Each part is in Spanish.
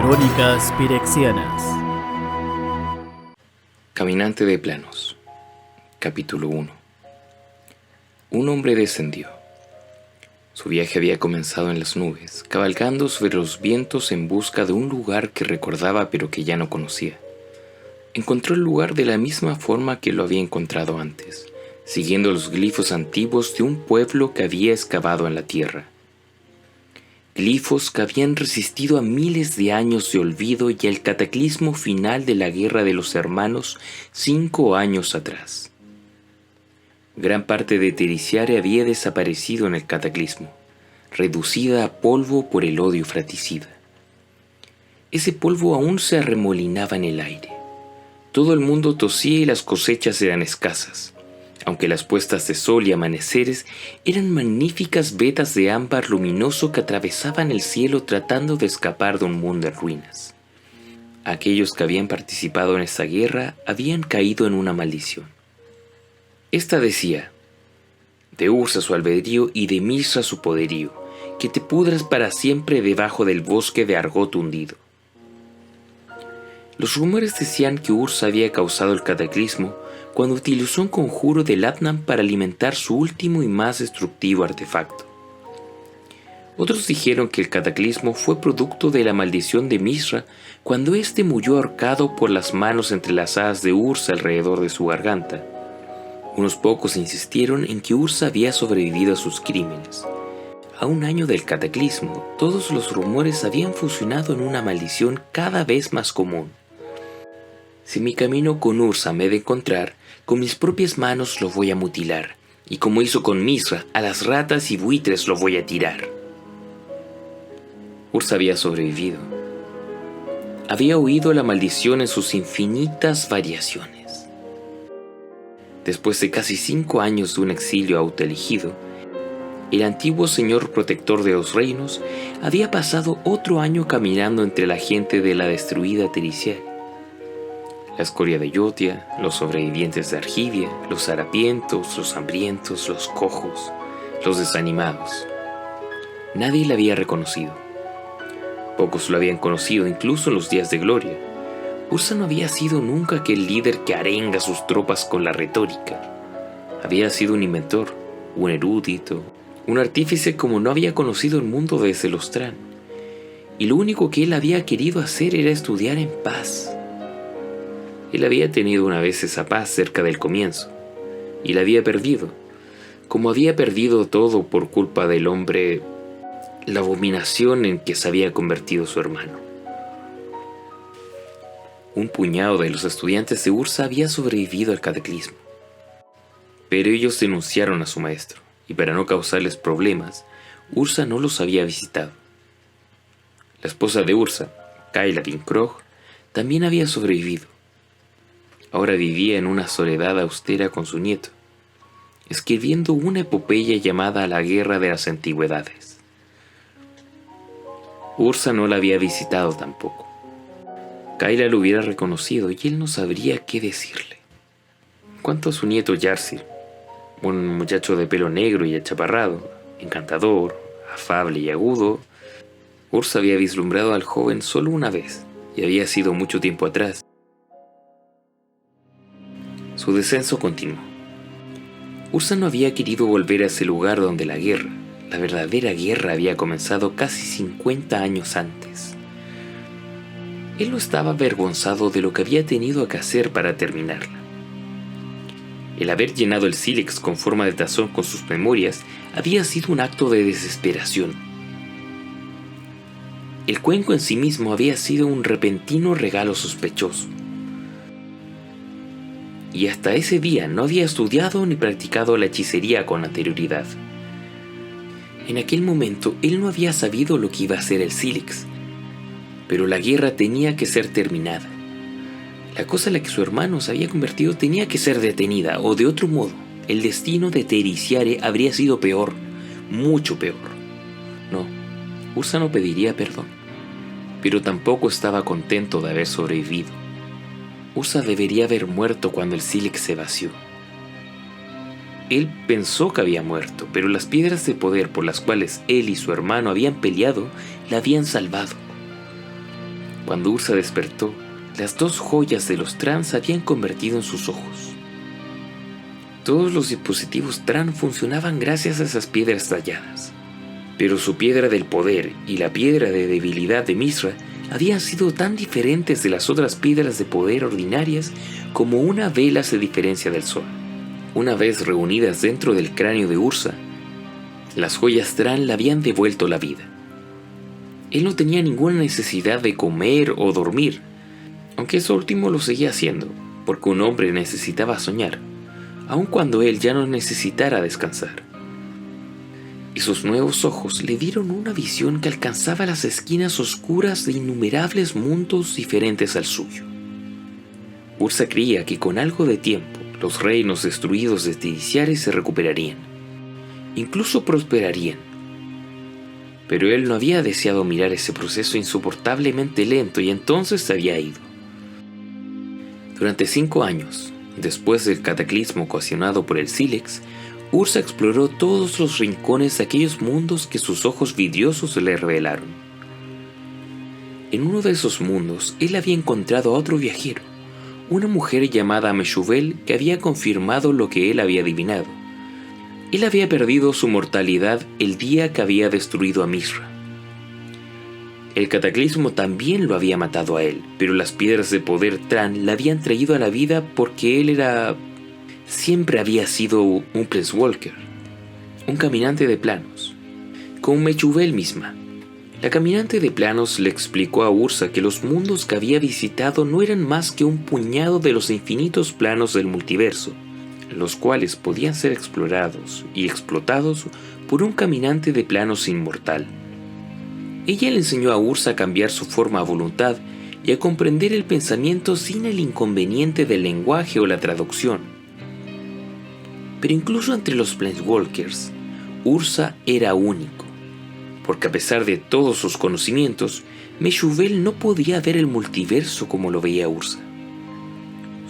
Crónicas Pirexianas. Caminante de planos. Capítulo 1. Un hombre descendió. Su viaje había comenzado en las nubes, cabalgando sobre los vientos en busca de un lugar que recordaba pero que ya no conocía. Encontró el lugar de la misma forma que lo había encontrado antes, siguiendo los glifos antiguos de un pueblo que había excavado en la tierra. Glifos que habían resistido a miles de años de olvido y al cataclismo final de la Guerra de los Hermanos 5 años atrás. Gran parte de Tericiare había desaparecido en el cataclismo, reducida a polvo por el odio fratricida. Ese polvo aún se arremolinaba en el aire. Todo el mundo tosía y las cosechas eran escasas, aunque las puestas de sol y amaneceres eran magníficas vetas de ámbar luminoso que atravesaban el cielo tratando de escapar de un mundo en ruinas. Aquellos que habían participado en esta guerra habían caído en una maldición. Esta decía: de Ursa su albedrío y de Mishra su poderío, que te pudras para siempre debajo del bosque de Argot hundido. Los rumores decían que Ursa había causado el cataclismo cuando utilizó un conjuro del Atnan para alimentar su último y más destructivo artefacto. Otros dijeron que el cataclismo fue producto de la maldición de Mishra cuando éste murió ahorcado por las manos entrelazadas de Ursa alrededor de su garganta. Unos pocos insistieron en que Ursa había sobrevivido a sus crímenes. A un año del cataclismo, todos los rumores habían fusionado en una maldición cada vez más común. Si mi camino con Ursa me he de encontrar, con mis propias manos lo voy a mutilar, y como hizo con Mishra, a las ratas y buitres lo voy a tirar. Ursa había sobrevivido. Había huido la maldición en sus infinitas variaciones. Después de casi 5 años de un exilio autoelegido, el antiguo señor protector de los reinos había pasado otro año caminando entre la gente de la destruida Tericiare. La escoria de Yotia, los sobrevivientes de Argivia, los harapientos, los hambrientos, los cojos, los desanimados. Nadie le había reconocido. Pocos lo habían conocido incluso en los días de gloria. Ursa no había sido nunca aquel líder que arenga a sus tropas con la retórica. Había sido un inventor, un erudito, un artífice como no había conocido el mundo desde los Tran. Y lo único que él había querido hacer era estudiar en paz. Él había tenido una vez esa paz cerca del comienzo, y la había perdido, como había perdido todo por culpa del hombre, la abominación en que se había convertido su hermano. Un puñado de los estudiantes de Ursa había sobrevivido al cataclismo, pero ellos denunciaron a su maestro, y para no causarles problemas, Ursa no los había visitado. La esposa de Ursa, Kaila Vinkrog, también había sobrevivido. Ahora vivía en una soledad austera con su nieto, escribiendo una epopeya llamada La Guerra de las Antigüedades. Ursa no la había visitado tampoco. Kaila lo hubiera reconocido y él no sabría qué decirle. Cuanto a su nieto Yarsir, un muchacho de pelo negro y achaparrado, encantador, afable y agudo, Ursa había vislumbrado al joven solo una vez, y había sido mucho tiempo atrás. Su descenso continuó. Ursa no había querido volver a ese lugar donde la verdadera guerra había comenzado casi 50 años antes. Él no estaba avergonzado de lo que había tenido que hacer para terminarla. El haber llenado el sílex con forma de tazón con sus memorias había sido un acto de desesperación. El cuenco en sí mismo había sido un repentino regalo sospechoso. Y hasta ese día no había estudiado ni practicado la hechicería con anterioridad. En aquel momento él no había sabido lo que iba a ser el sílex, pero la guerra tenía que ser terminada. La cosa en la que su hermano se había convertido tenía que ser detenida, o de otro modo, el destino de Tericiare habría sido peor, mucho peor. No, Ursa no pediría perdón, pero tampoco estaba contento de haber sobrevivido. Ursa debería haber muerto cuando el sílex se vació. Él pensó que había muerto, pero las piedras de poder por las cuales él y su hermano habían peleado la habían salvado. Cuando Ursa despertó, las dos joyas de los Tran se habían convertido en sus ojos. Todos los dispositivos Tran funcionaban gracias a esas piedras talladas, pero su piedra del poder y la piedra de debilidad de Mizra habían sido tan diferentes de las otras piedras de poder ordinarias como una vela se diferencia del sol. Una vez reunidas dentro del cráneo de Ursa, las joyas Tran le habían devuelto la vida. Él no tenía ninguna necesidad de comer o dormir, aunque eso último lo seguía haciendo, porque un hombre necesitaba soñar, aun cuando él ya no necesitara descansar. Y sus nuevos ojos le dieron una visión que alcanzaba las esquinas oscuras de innumerables mundos diferentes al suyo. Ursa creía que con algo de tiempo los reinos destruidos de Tidiciare se recuperarían, incluso prosperarían. Pero él no había deseado mirar ese proceso insoportablemente lento y entonces se había ido. Durante 5 años, después del cataclismo ocasionado por el sílex, Ursa exploró todos los rincones de aquellos mundos que sus ojos vidriosos le revelaron. En uno de esos mundos, él había encontrado a otro viajero, una mujer llamada Meshubel que había confirmado lo que él había adivinado. Él había perdido su mortalidad el día que había destruido a Mizra. El cataclismo también lo había matado a él, pero las piedras de poder Tran la habían traído a la vida porque él siempre había sido un Planeswalker, un caminante de planos, como Meshubel misma. La caminante de planos le explicó a Ursa que los mundos que había visitado no eran más que un puñado de los infinitos planos del multiverso, los cuales podían ser explorados y explotados por un caminante de planos inmortal. Ella le enseñó a Ursa a cambiar su forma a voluntad y a comprender el pensamiento sin el inconveniente del lenguaje o la traducción. Pero incluso entre los Planeswalkers, Ursa era único, porque a pesar de todos sus conocimientos, Meshubel no podía ver el multiverso como lo veía Ursa.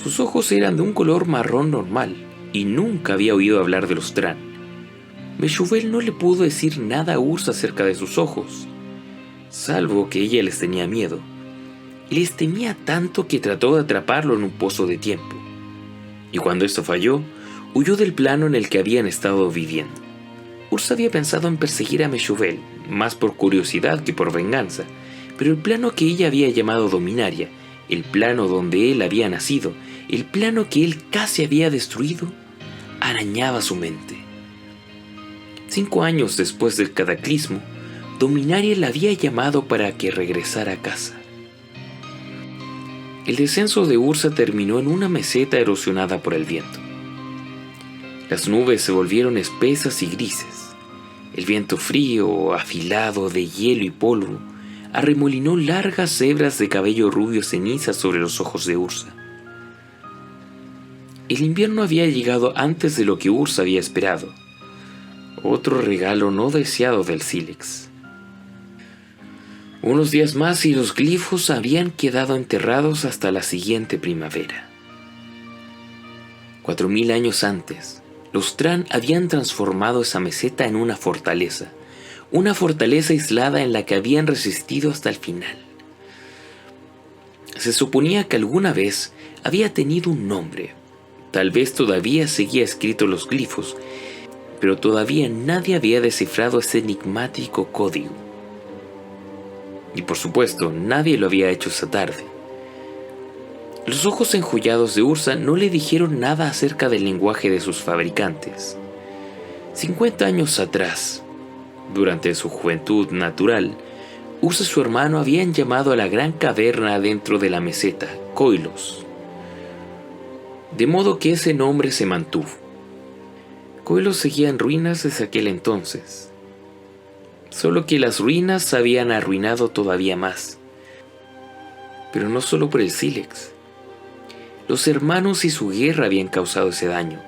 Sus ojos eran de un color marrón normal, y nunca había oído hablar de los Tran. Meshubel no le pudo decir nada a Ursa acerca de sus ojos, salvo que ella les tenía miedo, y les temía tanto que trató de atraparlo en un pozo de tiempo. Y cuando esto falló, huyó del plano en el que habían estado viviendo. Ursa había pensado en perseguir a Meshubel, más por curiosidad que por venganza, pero el plano que ella había llamado Dominaria, el plano donde él había nacido, el plano que él casi había destruido, arañaba su mente. 5 años después del cataclismo, Dominaria la había llamado para que regresara a casa. El descenso de Ursa terminó en una meseta erosionada por el viento. Las nubes se volvieron espesas y grises. El viento frío, afilado de hielo y polvo, arremolinó largas hebras de cabello rubio ceniza sobre los ojos de Ursa. El invierno había llegado antes de lo que Ursa había esperado. Otro regalo no deseado del sílex. Unos días más y los glifos habían quedado enterrados hasta la siguiente primavera. 4000 años antes, los Tran habían transformado esa meseta en una fortaleza aislada en la que habían resistido hasta el final. Se suponía que alguna vez había tenido un nombre, tal vez todavía seguía escrito los glifos, pero todavía nadie había descifrado ese enigmático código. Y por supuesto, nadie lo había hecho esa tarde. Los ojos enjollados de Ursa no le dijeron nada acerca del lenguaje de sus fabricantes. 50 años atrás, durante su juventud natural, Ursa y su hermano habían llamado a la gran caverna dentro de la meseta Koilos, de modo que ese nombre se mantuvo. Koilos seguía en ruinas desde aquel entonces, solo que las ruinas se habían arruinado todavía más, pero no solo por el sílex. Los hermanos y su guerra habían causado ese daño,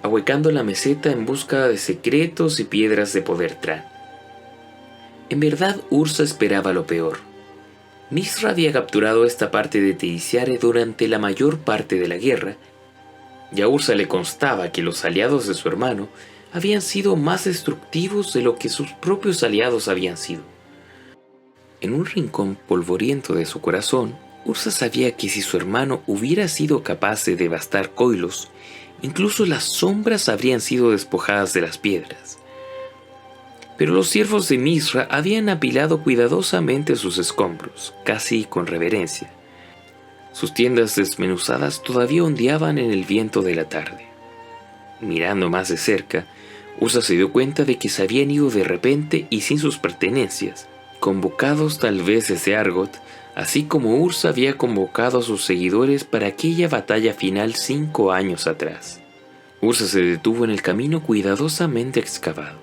ahuecando la meseta en busca de secretos y piedras de poder Tran. En verdad, Ursa esperaba lo peor. Mizra había capturado esta parte de Tidiciare durante la mayor parte de la guerra, y a Ursa le constaba que los aliados de su hermano habían sido más destructivos de lo que sus propios aliados habían sido. En un rincón polvoriento de su corazón, Ursa sabía que si su hermano hubiera sido capaz de devastar Koilos, incluso las sombras habrían sido despojadas de las piedras. Pero los siervos de Mizra habían apilado cuidadosamente sus escombros, casi con reverencia. Sus tiendas desmenuzadas todavía ondeaban en el viento de la tarde. Mirando más de cerca, Ursa se dio cuenta de que se habían ido de repente y sin sus pertenencias, convocados tal vez desde Argot, así como Ursa había convocado a sus seguidores para aquella batalla final 5 años atrás. Ursa se detuvo en el camino cuidadosamente excavado.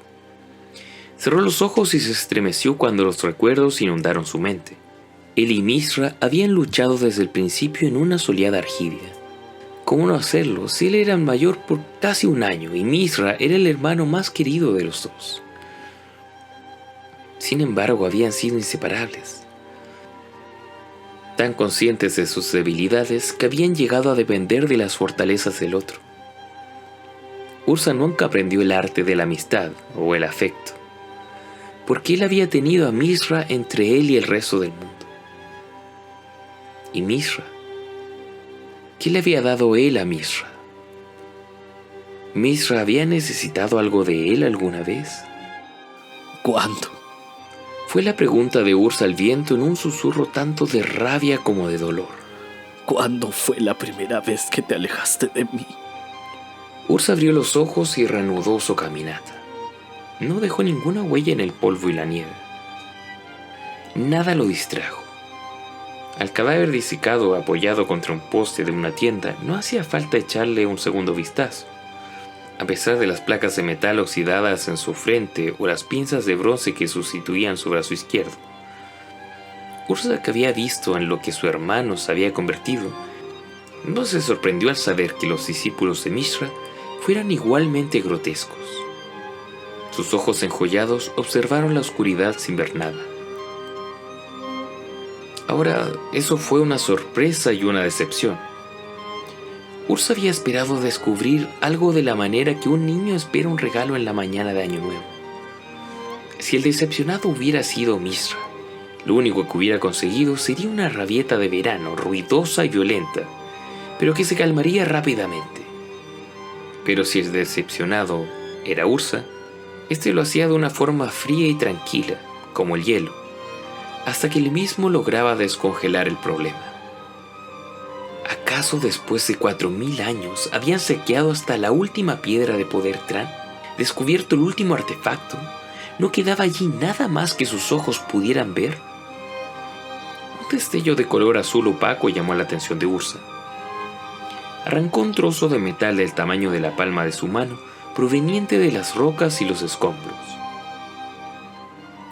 Cerró los ojos y se estremeció cuando los recuerdos inundaron su mente. Él y Mizra habían luchado desde el principio en una soleada Argidia. ¿Cómo no hacerlo si él era el mayor por casi 1 año y Mizra era el hermano más querido de los dos? Sin embargo, habían sido inseparables. Tan conscientes de sus debilidades que habían llegado a depender de las fortalezas del otro. Ursa nunca aprendió el arte de la amistad o el afecto, porque él había tenido a Mizra entre él y el resto del mundo. ¿Y Mizra? ¿Qué le había dado él a Mizra? ¿Mizra había necesitado algo de él alguna vez? ¿Cuándo? Fue la pregunta de Ursa al viento en un susurro tanto de rabia como de dolor. ¿Cuándo fue la primera vez que te alejaste de mí? Ursa abrió los ojos y reanudó su caminata. No dejó ninguna huella en el polvo y la nieve. Nada lo distrajo. Al cadáver disecado apoyado contra un poste de una tienda no hacía falta echarle un segundo vistazo. A pesar de las placas de metal oxidadas en su frente o las pinzas de bronce que sustituían su brazo izquierdo, Ursa, que había visto en lo que su hermano se había convertido, no se sorprendió al saber que los discípulos de Mizra fueran igualmente grotescos. Sus ojos enjollados observaron la oscuridad sin ver nada. Ahora, eso fue una sorpresa y una decepción. Ursa había esperado descubrir algo de la manera que un niño espera un regalo en la mañana de Año Nuevo. Si el decepcionado hubiera sido Mizra, lo único que hubiera conseguido sería una rabieta de verano, ruidosa y violenta, pero que se calmaría rápidamente. Pero si el decepcionado era Ursa, este lo hacía de una forma fría y tranquila, como el hielo, hasta que él mismo lograba descongelar el problema. ¿Acaso después de 4000 años habían saqueado hasta la última piedra de poder Tran? ¿Descubierto el último artefacto? ¿No quedaba allí nada más que sus ojos pudieran ver? Un destello de color azul opaco llamó la atención de Ursa. Arrancó un trozo de metal del tamaño de la palma de su mano, proveniente de las rocas y los escombros.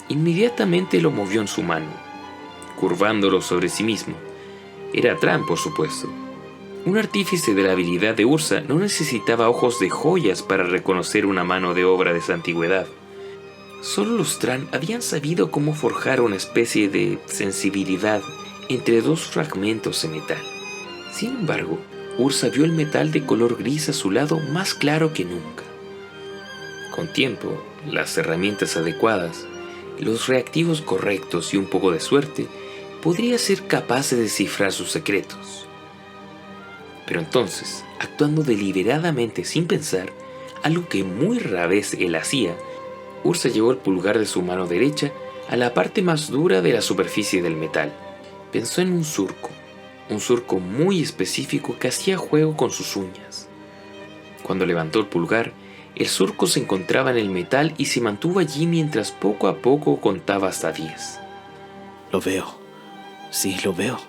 Inmediatamente lo movió en su mano, curvándolo sobre sí mismo. Era Tran, por supuesto. Un artífice de la habilidad de Ursa no necesitaba ojos de joyas para reconocer una mano de obra de esa antigüedad. Solo los Tran habían sabido cómo forjar una especie de sensibilidad entre dos fragmentos de metal. Sin embargo, Ursa vio el metal de color gris a su lado más claro que nunca. Con tiempo, las herramientas adecuadas, los reactivos correctos y un poco de suerte, podría ser capaz de descifrar sus secretos. Pero entonces, actuando deliberadamente sin pensar, algo que muy rara vez él hacía, Ursa llevó el pulgar de su mano derecha a la parte más dura de la superficie del metal. Pensó en un surco muy específico que hacía juego con sus uñas. Cuando levantó el pulgar, el surco se encontraba en el metal y se mantuvo allí mientras poco a poco contaba hasta 10. Lo veo. Sí, lo veo.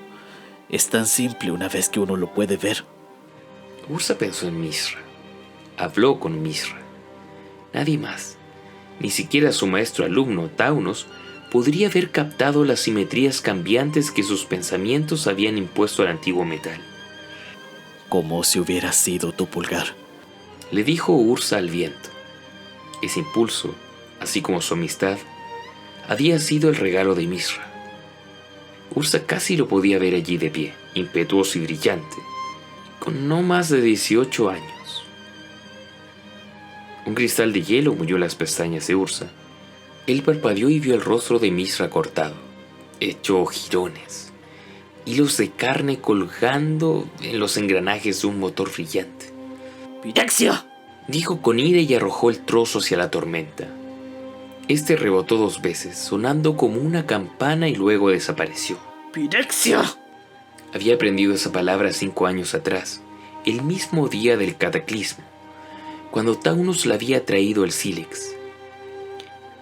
Es tan simple una vez que uno lo puede ver. Ursa pensó en Mizra. Habló con Mizra. Nadie más, ni siquiera su maestro alumno Taunos, podría haber captado las simetrías cambiantes que sus pensamientos habían impuesto al antiguo metal. Como si hubiera sido tu pulgar, le dijo Ursa al viento. Ese impulso, así como su amistad, había sido el regalo de Mizra. Ursa casi lo podía ver allí de pie, impetuoso y brillante, con no más de 18 años. Un cristal de hielo movió las pestañas de Ursa. Él parpadeó y vio el rostro de Mizra cortado, echó jirones, hilos de carne colgando en los engranajes de un motor brillante. ¡Pirexia!, dijo con ira y arrojó el trozo hacia la tormenta. Este rebotó 2 veces, sonando como una campana, y luego desapareció. ¡Pirexia! Había aprendido esa palabra 5 años atrás, el mismo día del cataclismo, cuando Taunus le había traído el sílex.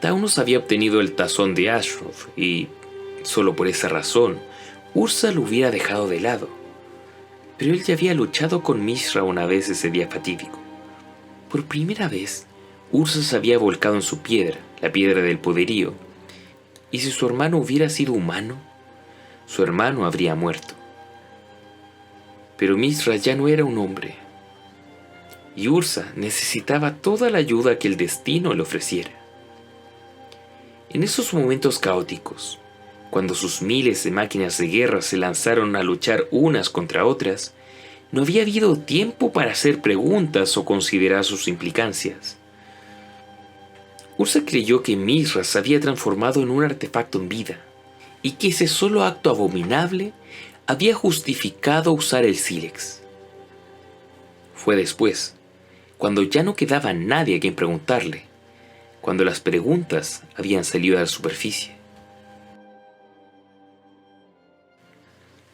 Taunus había obtenido el tazón de Ashroth y, solo por esa razón, Ursa lo hubiera dejado de lado. Pero él ya había luchado con Mishra una vez ese día fatídico. Por primera vez, Ursa se había volcado en su piedra, la piedra del poderío. Y si su hermano hubiera sido humano, su hermano habría muerto. Pero Mishra ya no era un hombre. Y Ursa necesitaba toda la ayuda que el destino le ofreciera. En esos momentos caóticos, cuando sus miles de máquinas de guerra se lanzaron a luchar unas contra otras, no había habido tiempo para hacer preguntas o considerar sus implicancias. Ursa creyó que Mishra se había transformado en un artefacto en vida, y que ese solo acto abominable había justificado usar el sílex. Fue después, cuando ya no quedaba nadie a quien preguntarle, cuando las preguntas habían salido a la superficie.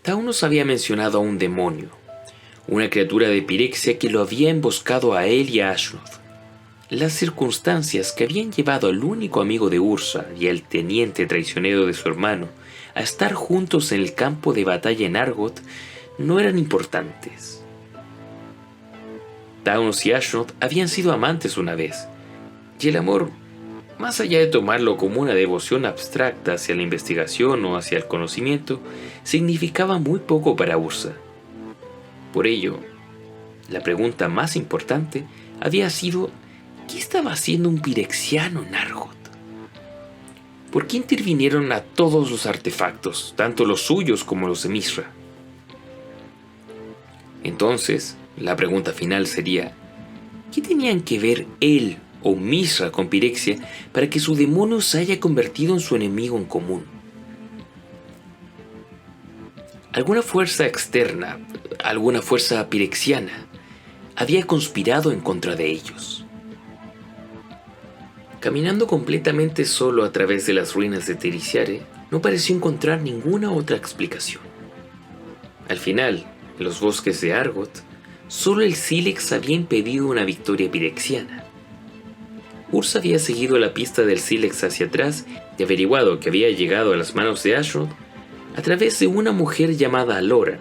Taunus había mencionado a un demonio, una criatura de Pirexia que lo había emboscado a él y a Ashroth. Las circunstancias que habían llevado al único amigo de Ursa y al teniente traicionero de su hermano a estar juntos en el campo de batalla en Argoth no eran importantes. Taunus y Ashroth habían sido amantes una vez, y el amor, más allá de tomarlo como una devoción abstracta hacia la investigación o hacia el conocimiento, significaba muy poco para Ursa. Por ello, la pregunta más importante había sido: ¿qué estaba haciendo un pirexiano en Argoth? ¿Por qué intervinieron a todos los artefactos, tanto los suyos como los de Mishra? Entonces, la pregunta final sería: ¿qué tenían que ver él o Mishra con Pirexia para que su demonio se haya convertido en su enemigo en común? Alguna fuerza externa, alguna fuerza pirexiana, había conspirado en contra de ellos. Caminando completamente solo a través de las ruinas de Tericiare, no pareció encontrar ninguna otra explicación. Al final, en los bosques de Argoth, solo el sílex había impedido una victoria pirexiana. Ursa había seguido la pista del sílex hacia atrás y averiguado que había llegado a las manos de Ashroth a través de una mujer llamada Loran,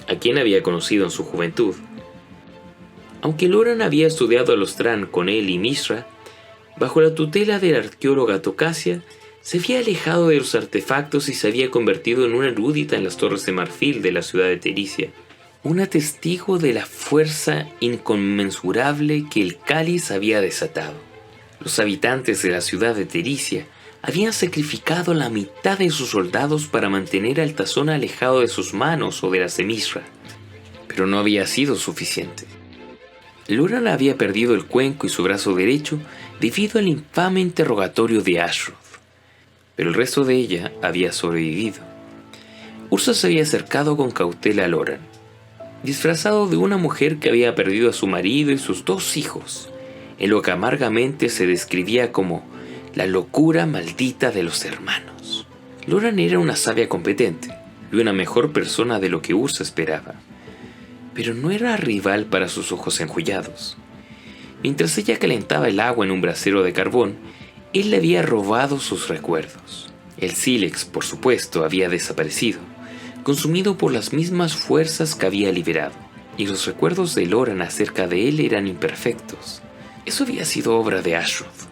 a quien había conocido en su juventud. Aunque Loran había estudiado a los Tran con él y Mishra, bajo la tutela de la arqueóloga Tocasia, se había alejado de los artefactos y se había convertido en una erudita en las torres de marfil de la ciudad de Tericia, una testigo de la fuerza inconmensurable que el cáliz había desatado. Los habitantes de la ciudad de Tericia habían sacrificado la mitad de sus soldados para mantener al tazón alejado de sus manos o de las de Mishra, pero no había sido suficiente. Loran había perdido el cuenco y su brazo derecho debido al infame interrogatorio de Ashroth, pero el resto de ella había sobrevivido. Ursa se había acercado con cautela a Loran, disfrazado de una mujer que había perdido a su marido y sus 2 hijos, en lo que amargamente se describía como la locura maldita de los hermanos. Loran era una sabia competente y una mejor persona de lo que Ursa esperaba, pero no era rival para sus ojos enjollados. Mientras ella calentaba el agua en un brasero de carbón, él le había robado sus recuerdos. El sílex, por supuesto, había desaparecido, consumido por las mismas fuerzas que había liberado, y los recuerdos de Loran acerca de él eran imperfectos. Eso había sido obra de Ashroth.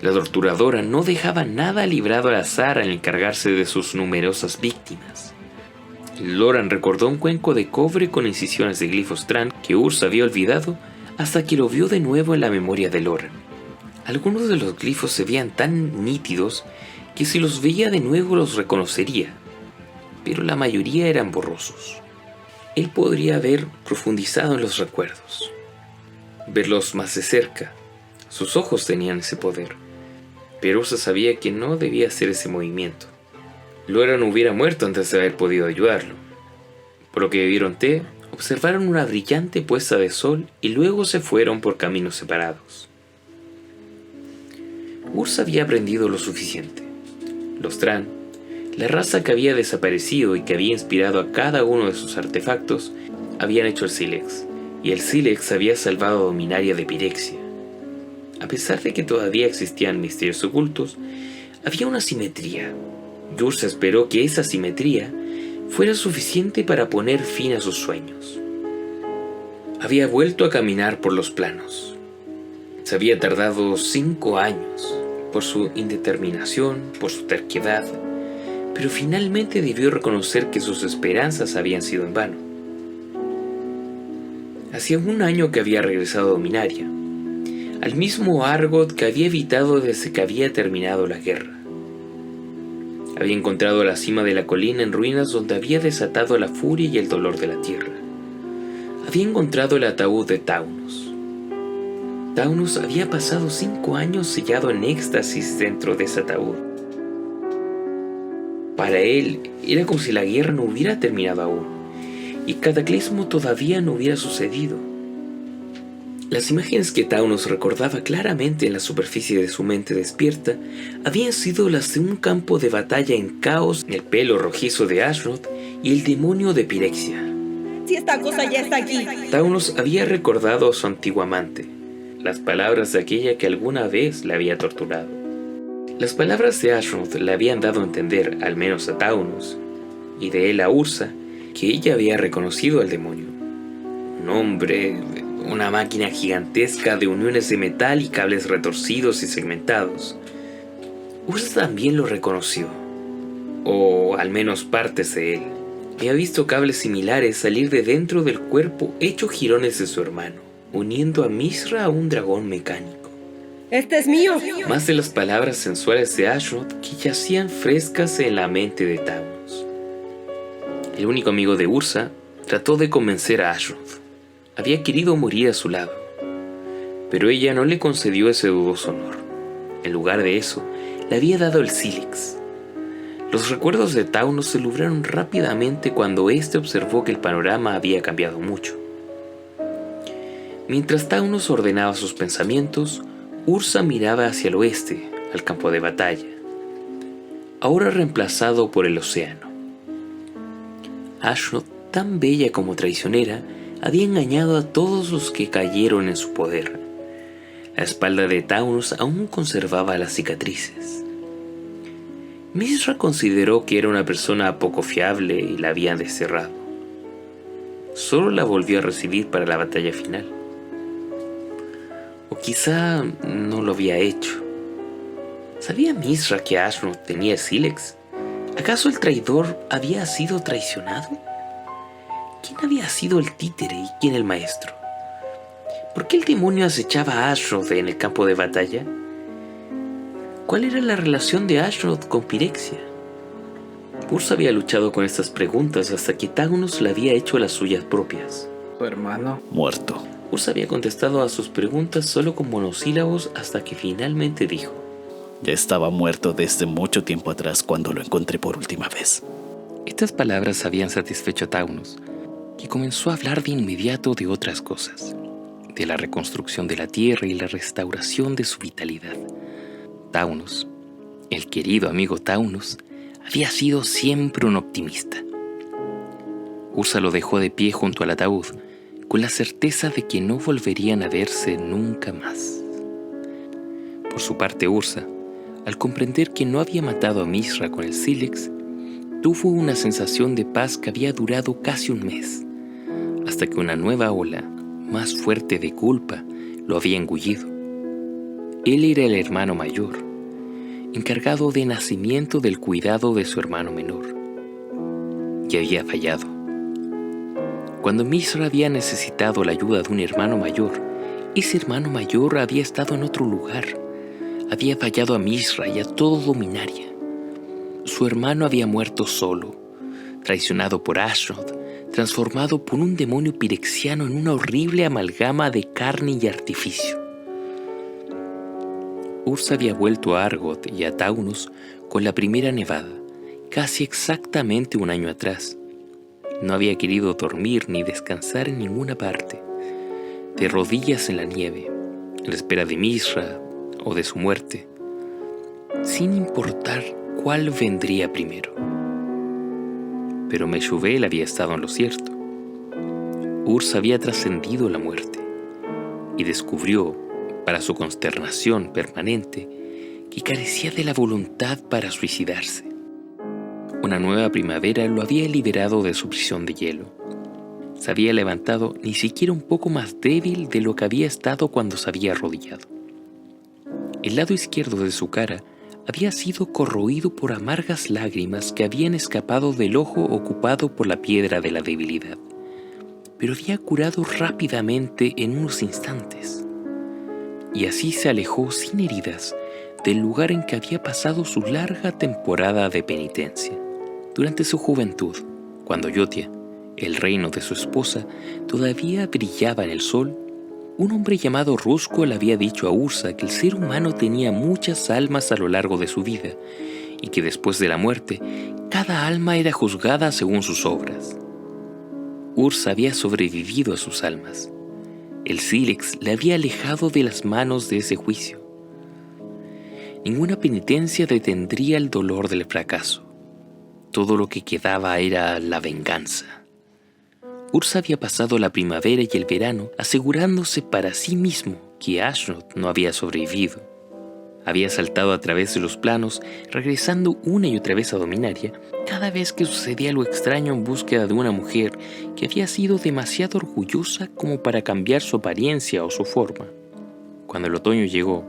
La torturadora no dejaba nada librado al azar al encargarse de sus numerosas víctimas. Loran recordó un cuenco de cobre con incisiones de glifos Tran que Ursa había olvidado hasta que lo vio de nuevo en la memoria de Loran. Algunos de los glifos se veían tan nítidos que si los veía de nuevo los reconocería, pero la mayoría eran borrosos. Él podría haber profundizado en los recuerdos, verlos más de cerca. Sus ojos tenían ese poder, pero Ursa sabía que no debía hacer ese movimiento. Loran hubiera muerto antes de haber podido ayudarlo. Por lo que bebieron té, observaron una brillante puesta de sol y luego se fueron por caminos separados. Ursa había aprendido lo suficiente. Los Tran, la raza que había desaparecido y que había inspirado a cada uno de sus artefactos, habían hecho el sílex, y el sílex había salvado a Dominaria de Pirexia. A pesar de que todavía existían misterios ocultos, había una simetría, y Ursa esperó que esa simetría fuera suficiente para poner fin a sus sueños. Había vuelto a caminar por los planos. Se había tardado 5 años, por su indeterminación, por su terquedad, pero finalmente debió reconocer que sus esperanzas habían sido en vano. Hacía 1 año que había regresado a Dominaria, al mismo Argot que había evitado desde que había terminado la guerra. Había encontrado la cima de la colina en ruinas donde había desatado la furia y el dolor de la tierra. Había encontrado el ataúd de Taunus. Taunus había pasado 5 años sellado en éxtasis dentro de ese ataúd. Para él era como si la guerra no hubiera terminado aún, y Cataclismo todavía no hubiera sucedido. Las imágenes que Taunus recordaba claramente en la superficie de su mente despierta habían sido las de un campo de batalla en caos, el pelo rojizo de Ashnod y el demonio de Pirexia. Si esta cosa ya está aquí. Taunus había recordado a su antiguo amante, las palabras de aquella que alguna vez le había torturado. Las palabras de Ashnod le habían dado a entender, al menos a Taunus, y de él a Ursa, que ella había reconocido al demonio. Un hombre, una máquina gigantesca de uniones de metal y cables retorcidos y segmentados. Ursa también lo reconoció, o al menos partes de él. Había visto cables similares salir de dentro del cuerpo hecho jirones de su hermano, uniendo a Mizra a un dragón mecánico. ¡Este es mío! Más de las palabras sensuales de Ashnod que yacían frescas en la mente de Taunus. El único amigo de Ursa trató de convencer a Ashnod. Había querido morir a su lado, pero ella no le concedió ese dudoso honor. En lugar de eso, le había dado el sílex. Los recuerdos de Taunus se lubraron rápidamente cuando éste observó que el panorama había cambiado mucho. Mientras Taunus ordenaba sus pensamientos, Ursa miraba hacia el oeste, al campo de batalla, ahora reemplazado por el océano. Ashnod, tan bella como traicionera, había engañado a todos los que cayeron en su poder. La espalda de Taunus aún conservaba las cicatrices. Mizra consideró que era una persona poco fiable y la había desterrado. Solo la volvió a recibir para la batalla final. O quizá no lo había hecho. ¿Sabía Mizra que Ashnod tenía el sílex? ¿Acaso el traidor había sido traicionado? ¿Quién había sido el títere y quién el maestro? ¿Por qué el demonio acechaba a Ashnod en el campo de batalla? ¿Cuál era la relación de Ashnod con Pirexia? Ursa había luchado con estas preguntas hasta que Taunus le había hecho las suyas propias. ¿Tu hermano? Muerto. Ursa había contestado a sus preguntas solo con monosílabos hasta que finalmente dijo: Ya estaba muerto desde mucho tiempo atrás cuando lo encontré por última vez. Estas palabras habían satisfecho a Taunus, que comenzó a hablar de inmediato de otras cosas, de la reconstrucción de la tierra y la restauración de su vitalidad. Taunus, el querido amigo Taunus, había sido siempre un optimista. Ursa lo dejó de pie junto al ataúd, con la certeza de que no volverían a verse nunca más. Por su parte, Ursa, al comprender que no había matado a Mizra con el sílex, tuvo una sensación de paz que había durado casi un mes, hasta que una nueva ola, más fuerte de culpa, lo había engullido. Él era el hermano mayor, encargado de nacimiento del cuidado de su hermano menor, y había fallado. Cuando Mizra había necesitado la ayuda de un hermano mayor, ese hermano mayor había estado en otro lugar. Había fallado a Mizra y a todo Dominaria. Su hermano había muerto solo, traicionado por Ashnod, transformado por un demonio pirexiano en una horrible amalgama de carne y artificio. Ursa había vuelto a Argot y a Taunus con la primera nevada casi exactamente un año atrás. No había querido dormir ni descansar en ninguna parte. De rodillas en la nieve, en la espera de Mishra o de su muerte, sin importar cuál vendría primero. Pero Meshubel había estado en lo cierto. Ursa había trascendido la muerte y descubrió, para su consternación permanente, que carecía de la voluntad para suicidarse. Una nueva primavera lo había liberado de su prisión de hielo. Se había levantado ni siquiera un poco más débil de lo que había estado cuando se había arrodillado. El lado izquierdo de su cara había sido corroído por amargas lágrimas que habían escapado del ojo ocupado por la piedra de la debilidad, pero había curado rápidamente en unos instantes. Y así se alejó sin heridas del lugar en que había pasado su larga temporada de penitencia. Durante su juventud, cuando Yotia, el reino de su esposa, todavía brillaba en el sol, un hombre llamado Rusco le había dicho a Ursa que el ser humano tenía muchas almas a lo largo de su vida y que después de la muerte, cada alma era juzgada según sus obras. Ursa había sobrevivido a sus almas. El sílex le había alejado de las manos de ese juicio. Ninguna penitencia detendría el dolor del fracaso. Todo lo que quedaba era la venganza. Ursa había pasado la primavera y el verano asegurándose para sí mismo que Ashnod no había sobrevivido. Había saltado a través de los planos, regresando una y otra vez a Dominaria, cada vez que sucedía algo extraño en búsqueda de una mujer que había sido demasiado orgullosa como para cambiar su apariencia o su forma. Cuando el otoño llegó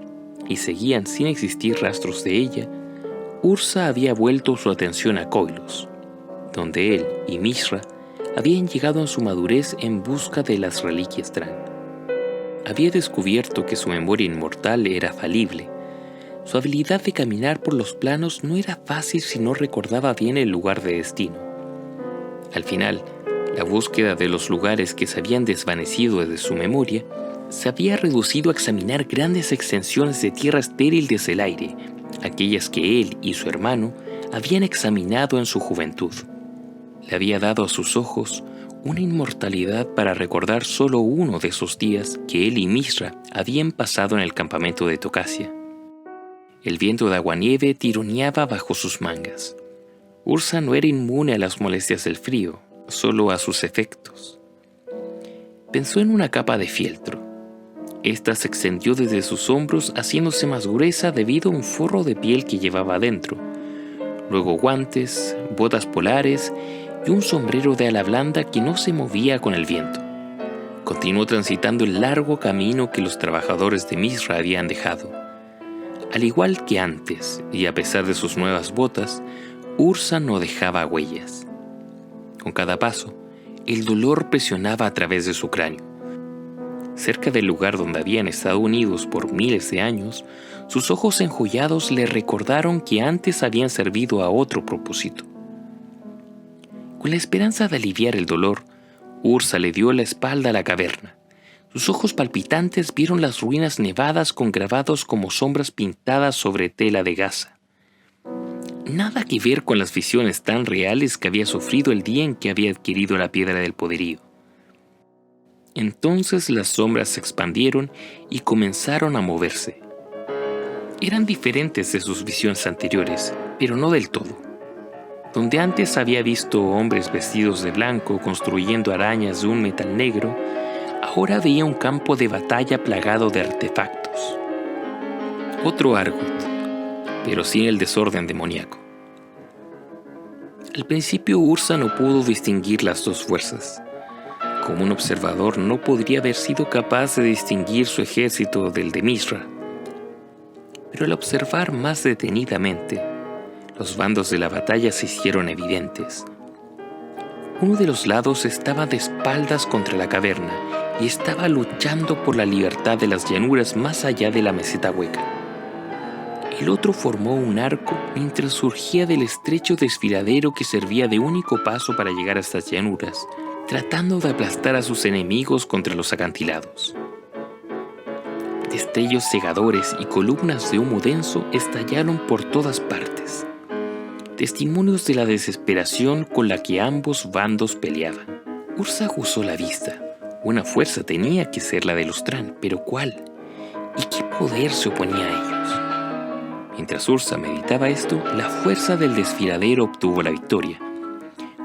y seguían sin existir rastros de ella, Ursa había vuelto su atención a Koilos, donde él y Mishra habían llegado en su madurez en busca de las reliquias Tran. Había descubierto que su memoria inmortal era falible. Su habilidad de caminar por los planos no era fácil si no recordaba bien el lugar de destino. Al final, la búsqueda de los lugares que se habían desvanecido de su memoria se había reducido a examinar grandes extensiones de tierra estéril desde el aire, aquellas que él y su hermano habían examinado en su juventud. Le había dado a sus ojos una inmortalidad para recordar solo uno de esos días que él y Mishra habían pasado en el campamento de Tocasia. El viento de aguanieve tironeaba bajo sus mangas. Ursa no era inmune a las molestias del frío, solo a sus efectos. Pensó en una capa de fieltro. Esta se extendió desde sus hombros haciéndose más gruesa debido a un forro de piel que llevaba adentro. Luego guantes, botas polares y un sombrero de ala blanda que no se movía con el viento. Continuó transitando el largo camino que los trabajadores de Mishra habían dejado. Al igual que antes, y a pesar de sus nuevas botas, Ursa no dejaba huellas. Con cada paso, el dolor presionaba a través de su cráneo. Cerca del lugar donde habían estado unidos por miles de años, sus ojos enjollados le recordaron que antes habían servido a otro propósito. Con la esperanza de aliviar el dolor, Ursa le dio la espalda a la caverna. Sus ojos palpitantes vieron las ruinas nevadas con grabados como sombras pintadas sobre tela de gasa. Nada que ver con las visiones tan reales que había sufrido el día en que había adquirido la piedra del poderío. Entonces las sombras se expandieron y comenzaron a moverse. Eran diferentes de sus visiones anteriores, pero no del todo. Donde antes había visto hombres vestidos de blanco construyendo arañas de un metal negro, ahora veía un campo de batalla plagado de artefactos. Otro Argot, pero sin el desorden demoníaco. Al principio Ursa no pudo distinguir las dos fuerzas. Como un observador no podría haber sido capaz de distinguir su ejército del de Mishra. Pero al observar más detenidamente, los bandos de la batalla se hicieron evidentes. Uno de los lados estaba de espaldas contra la caverna y estaba luchando por la libertad de las llanuras más allá de la meseta hueca. El otro formó un arco mientras surgía del estrecho desfiladero que servía de único paso para llegar a estas llanuras, tratando de aplastar a sus enemigos contra los acantilados. Destellos cegadores y columnas de humo denso estallaron por todas partes. testimonios de la desesperación con la que ambos bandos peleaban. Ursa aguzó la vista. Una fuerza tenía que ser la de los Tran, pero ¿cuál? ¿Y qué poder se oponía a ellos? Mientras Ursa meditaba esto, la fuerza del desfiladero obtuvo la victoria.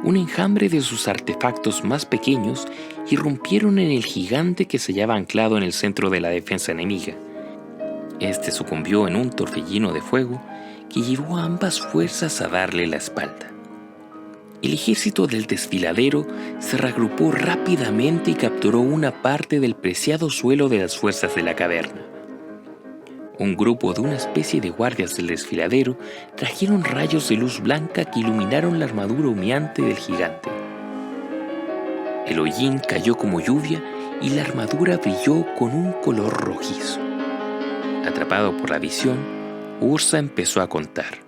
Un enjambre de sus artefactos más pequeños irrumpieron en el gigante que se hallaba anclado en el centro de la defensa enemiga. Este sucumbió en un torbellino de fuego que llevó a ambas fuerzas a darle la espalda. El ejército del desfiladero se reagrupó rápidamente y capturó una parte del preciado suelo de las fuerzas de la caverna. Un grupo de una especie de guardias del desfiladero trajeron rayos de luz blanca que iluminaron la armadura humeante del gigante. El hollín cayó como lluvia y la armadura brilló con un color rojizo. Atrapado por la visión, Ursa empezó a contar.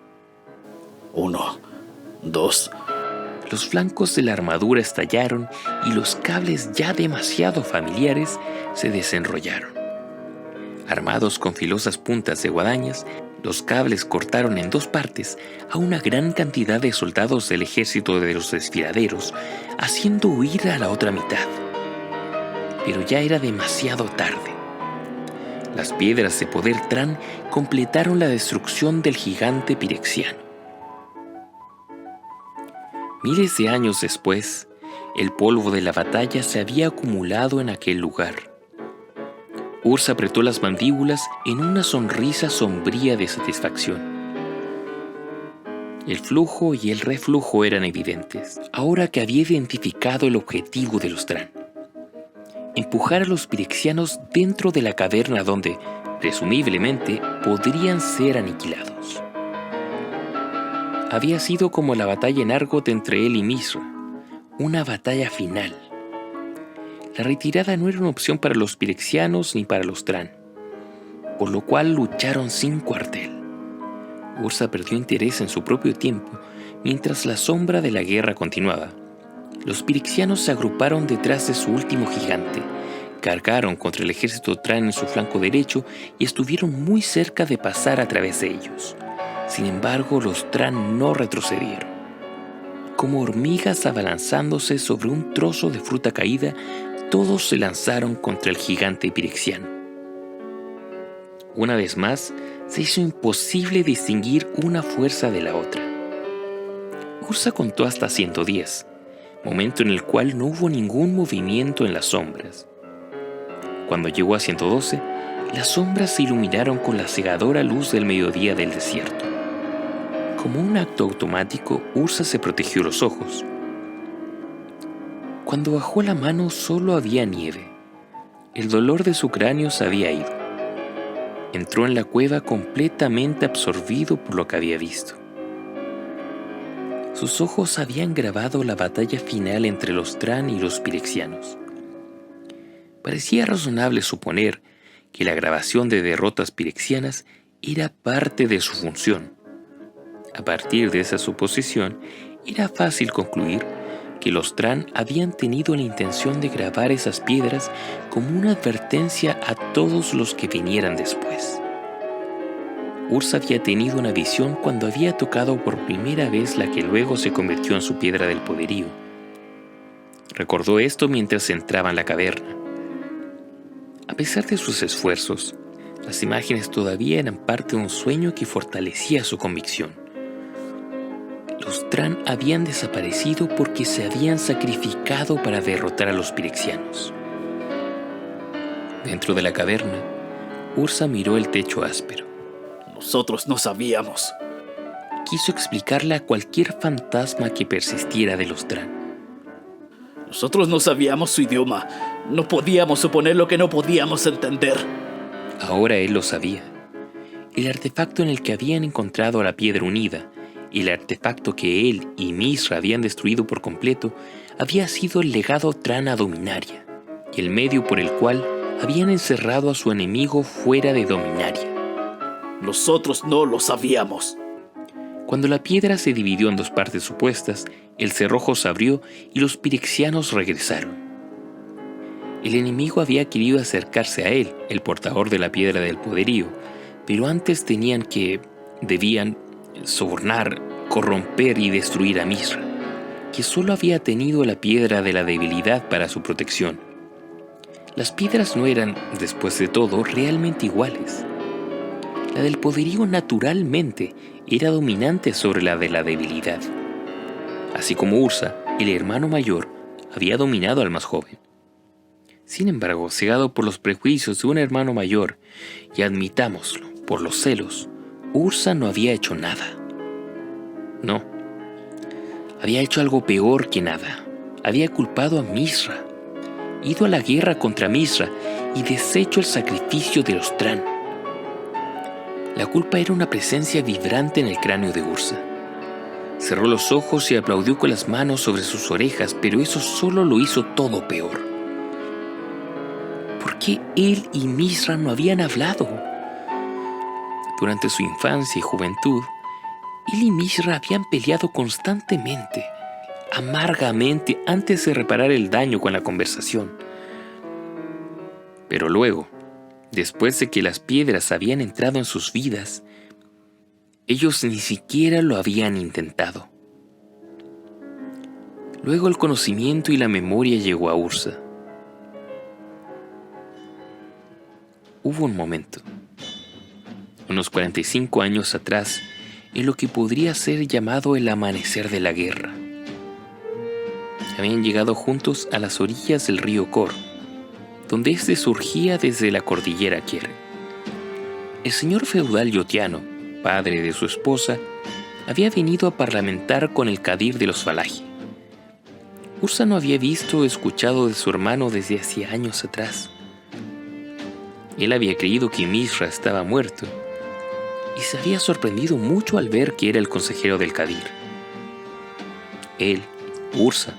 1, 2. Los flancos de la armadura estallaron y los cables ya demasiado familiares se desenrollaron. Armados con filosas puntas de guadañas, los cables cortaron en dos partes a una gran cantidad de soldados del ejército de los desfiladeros, haciendo huir a la otra mitad. Pero ya era demasiado tarde. Las piedras de poder Tran completaron la destrucción del gigante pirexiano. Miles de años después, el polvo de la batalla se había acumulado en aquel lugar. Ursa apretó las mandíbulas en una sonrisa sombría de satisfacción. El flujo y el reflujo eran evidentes, ahora que había identificado el objetivo de los Tran: empujar a los pirexianos dentro de la caverna donde, presumiblemente, podrían ser aniquilados. Había sido como la batalla en Argot entre él y Mizra, una batalla final. La retirada no era una opción para los pirexianos ni para los Tran, por lo cual lucharon sin cuartel. Ursa perdió interés en su propio tiempo mientras la sombra de la guerra continuaba. Los pirexianos se agruparon detrás de su último gigante, cargaron contra el ejército Tran en su flanco derecho y estuvieron muy cerca de pasar a través de ellos. Sin embargo, los Tran no retrocedieron. Como hormigas abalanzándose sobre un trozo de fruta caída, todos se lanzaron contra el gigante pirexiano. Una vez más, se hizo imposible distinguir una fuerza de la otra. Ursa contó hasta 110, momento en el cual no hubo ningún movimiento en las sombras. Cuando llegó a 112, las sombras se iluminaron con la cegadora luz del mediodía del desierto. Como un acto automático, Ursa se protegió los ojos. Cuando bajó la mano solo había nieve. El dolor de su cráneo se había ido. Entró en la cueva completamente absorbido por lo que había visto. Sus ojos habían grabado la batalla final entre los Tran y los pirexianos. Parecía razonable suponer que la grabación de derrotas pirexianas era parte de su función. A partir de esa suposición, era fácil concluir que los Tran habían tenido la intención de grabar esas piedras como una advertencia a todos los que vinieran después. Ursa había tenido una visión cuando había tocado por primera vez la que luego se convirtió en su piedra del poderío. Recordó esto mientras entraba en la caverna. A pesar de sus esfuerzos, las imágenes todavía eran parte de un sueño que fortalecía su convicción. Los Tran habían desaparecido porque se habían sacrificado para derrotar a los pirexianos. Dentro de la caverna, Ursa miró el techo áspero. Nosotros no sabíamos. Quiso explicarle a cualquier fantasma que persistiera de los Tran. Nosotros no sabíamos su idioma. No podíamos suponer lo que no podíamos entender. Ahora él lo sabía. El artefacto en el que habían encontrado a la piedra unida, el artefacto que él y Mizra habían destruido por completo, había sido el legado Tran a Dominaria, y el medio por el cual habían encerrado a su enemigo fuera de Dominaria. Nosotros no lo sabíamos. Cuando la piedra se dividió en dos partes opuestas, el cerrojo se abrió y los pirexianos regresaron. El enemigo había querido acercarse a él, el portador de la piedra del poderío, pero antes debían sobornar corromper y destruir a Misra, que solo había tenido la piedra de la debilidad para su protección. Las piedras no eran, después de todo, realmente iguales. La del poderío naturalmente era dominante sobre la de la debilidad. Así como Ursa, el hermano mayor, había dominado al más joven. Sin embargo, cegado por los prejuicios de un hermano mayor, y admitámoslo, por los celos, Ursa no había hecho nada. No, había hecho algo peor que nada. Había culpado a Misra, ido a la guerra contra Misra y deshecho el sacrificio de los Tran. La culpa era una presencia vibrante en el cráneo de Ursa. Cerró los ojos y aplaudió con las manos sobre sus orejas, pero eso solo lo hizo todo peor. ¿Por qué él y Misra no habían hablado? Durante su infancia y juventud, él y Misra habían peleado constantemente, amargamente, antes de reparar el daño con la conversación. Pero luego, después de que las piedras habían entrado en sus vidas, ellos ni siquiera lo habían intentado. Luego el conocimiento y la memoria llegó a Ursa. Hubo un momento, unos 45 años atrás, en lo que podría ser llamado el amanecer de la guerra. Habían llegado juntos a las orillas del río Kor, donde éste surgía desde la cordillera Kier. El señor feudal Yotiano, padre de su esposa, había venido a parlamentar con el Kadir de los Valaji. Ursa no había visto o escuchado de su hermano desde hacía años atrás. Él había creído que Misra estaba muerto y se había sorprendido mucho al ver que era el consejero del Kadir. Él, Ursa,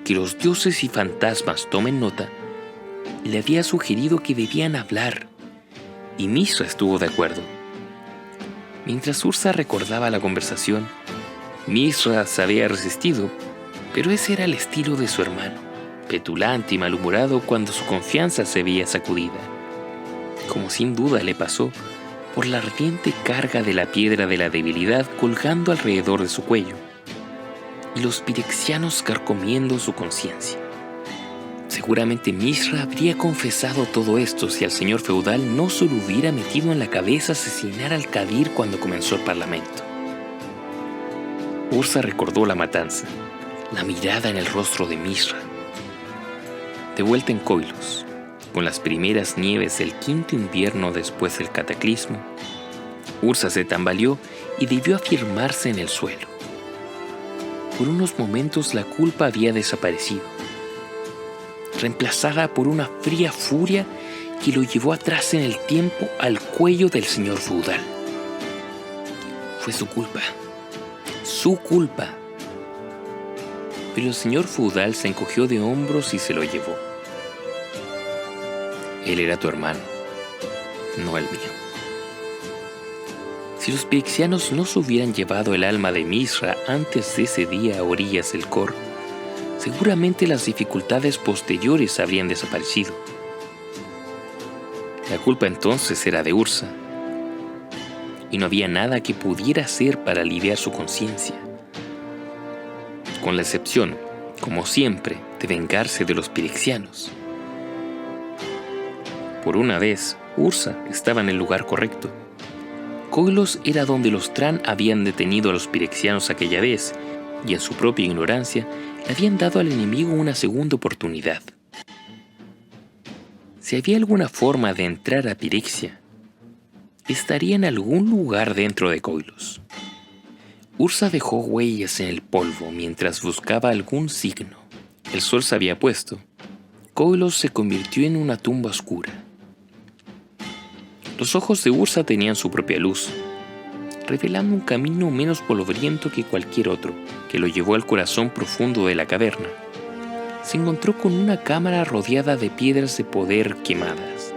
que los dioses y fantasmas tomen nota, le había sugerido que debían hablar, y Misra estuvo de acuerdo. Mientras Ursa recordaba la conversación, Misra se había resistido, pero ese era el estilo de su hermano, petulante y malhumorado cuando su confianza se veía sacudida, como sin duda le pasó por la ardiente carga de la piedra de la debilidad colgando alrededor de su cuello, y los pirexianos carcomiendo su conciencia. Seguramente Misra habría confesado todo esto si al señor feudal no se le hubiera metido en la cabeza asesinar al Kadir cuando comenzó el parlamento. Ursa recordó la matanza, la mirada en el rostro de Misra. De vuelta en Koilos, con las primeras nieves del quinto invierno después del cataclismo, Ursa se tambaleó y debió afirmarse en el suelo. Por unos momentos la culpa había desaparecido, reemplazada por una fría furia que lo llevó atrás en el tiempo al cuello del señor feudal. Fue su culpa. Su culpa. Pero el señor feudal se encogió de hombros y se lo llevó. Él era tu hermano, no el mío. Si los pirexianos no se hubieran llevado el alma de Misra antes de ese día a orillas del Kor, seguramente las dificultades posteriores habrían desaparecido. La culpa entonces era de Ursa, y no había nada que pudiera hacer para aliviar su conciencia, con la excepción, como siempre, de vengarse de los pirexianos. Por una vez, Ursa estaba en el lugar correcto. Koilos era donde los Tran habían detenido a los pirexianos aquella vez, y en su propia ignorancia le habían dado al enemigo una segunda oportunidad. Si había alguna forma de entrar a Pirexia, estaría en algún lugar dentro de Koilos. Ursa dejó huellas en el polvo mientras buscaba algún signo. El sol se había puesto. Koilos se convirtió en una tumba oscura. Los ojos de Ursa tenían su propia luz, revelando un camino menos polvoriento que cualquier otro, que lo llevó al corazón profundo de la caverna. Se encontró con una cámara rodeada de piedras de poder quemadas.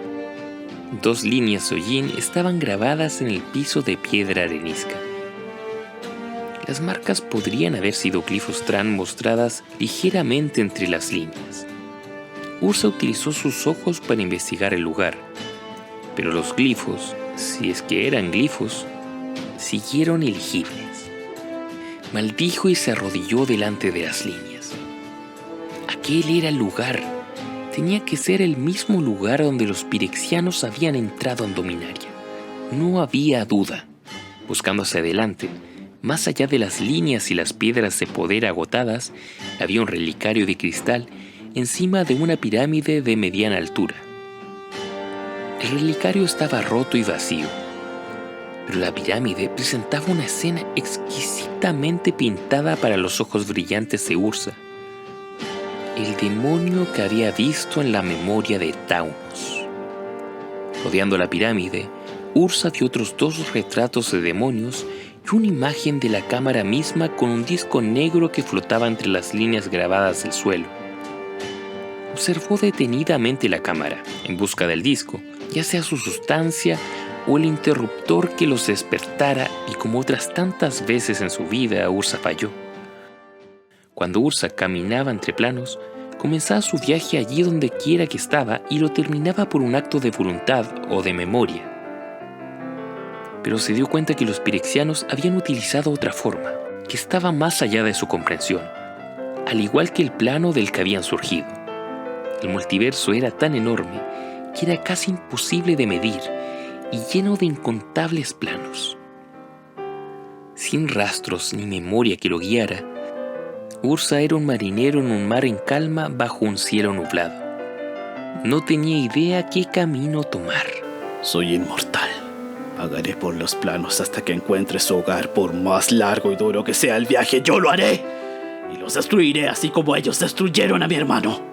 2 líneas hollín estaban grabadas en el piso de piedra arenisca. Las marcas podrían haber sido glifos Tran mostradas ligeramente entre las líneas. Ursa utilizó sus ojos para investigar el lugar, pero los glifos, si es que eran glifos, siguieron ilegibles. Maldijo y se arrodilló delante de las líneas. Aquel era el lugar. Tenía que ser el mismo lugar donde los pirexianos habían entrado en Dominaria. No había duda. Buscando hacia adelante, más allá de las líneas y las piedras de poder agotadas, había un relicario de cristal encima de una pirámide de mediana altura. El relicario estaba roto y vacío, pero la pirámide presentaba una escena exquisitamente pintada para los ojos brillantes de Ursa. El demonio que había visto en la memoria de Taunos. Rodeando la pirámide, Ursa vio otros 2 retratos de demonios y una imagen de la cámara misma con un disco negro que flotaba entre las líneas grabadas del suelo. Observó detenidamente la cámara en busca del disco, ya sea su sustancia o el interruptor que los despertara, y como otras tantas veces en su vida, Ursa falló. Cuando Ursa caminaba entre planos, comenzaba su viaje allí donde quiera que estaba y lo terminaba por un acto de voluntad o de memoria. Pero se dio cuenta que los pirexianos habían utilizado otra forma, que estaba más allá de su comprensión, al igual que el plano del que habían surgido. El multiverso era tan enorme que era casi imposible de medir y lleno de incontables planos. Sin rastros ni memoria que lo guiara, Ursa era un marinero en un mar en calma bajo un cielo nublado. No tenía idea qué camino tomar. Soy inmortal. Vagaré por los planos hasta que encuentre su hogar. Por más largo y duro que sea el viaje, yo lo haré. Y los destruiré así como ellos destruyeron a mi hermano.